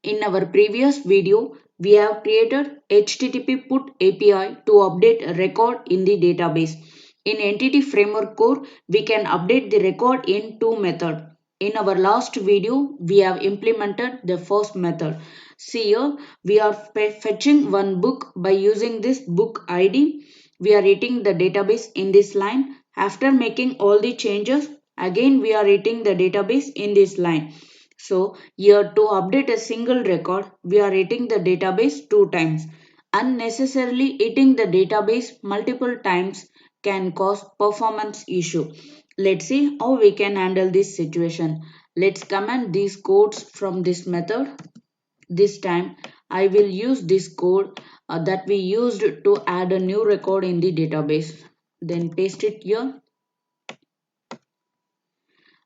In our previous video, we have created HttpPut API to update a record in the database. In Entity Framework Core, we can update the record in two methods. In our last video, we have implemented the first method. See here, we are fetching one book by using this book ID. We are hitting the database in this line. After making all the changes, again we are hitting the database in this line. So here to update a single record, we are hitting the database two times. Unnecessarily hitting the database multiple times can cause performance issue. Let's see how we can handle this situation. Let's comment these codes from this method. This time I will use this code that we used to add a new record in the database. Then paste it here.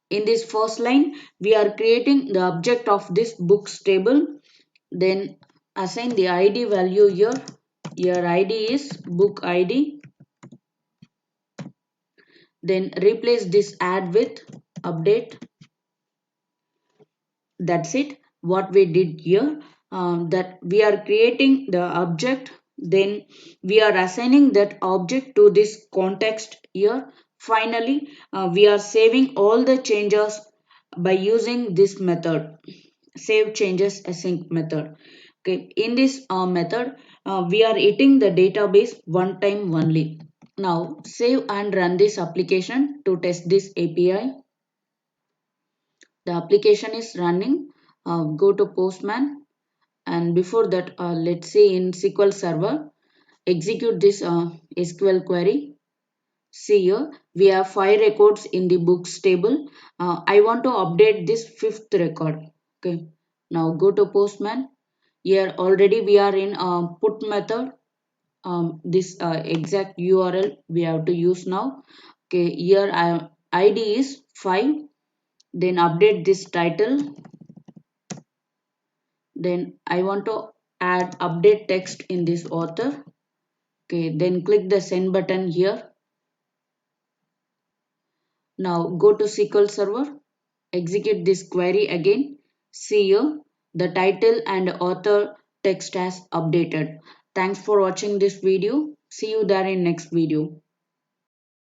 In this first line, we are creating the object of this books table. Then assign the ID value here. Your ID is book ID. Then replace this add with update. That's it. What we did here, that we are creating the object. Then we are assigning that object to this context here. Finally, we are saving all the changes by using this method, save changes async method. Okay, in this method, we are hitting the database one time only. Now save and run this application to test this API. The application is running. Go to Postman, and before that, let's say in SQL Server, execute this SQL query. See here, we have 5 records in the books table. I want to update this 5th record. Okay, now go to Postman. Here already we are in put method. This exact URL we have to use now. Okay, here ID is 5. Then update this title. Then I want to add update text in this author. Okay, then click the send button here. Now go to SQL Server, execute this query again. See here, the title and author text has updated. Thanks for watching this video. See you there in next video.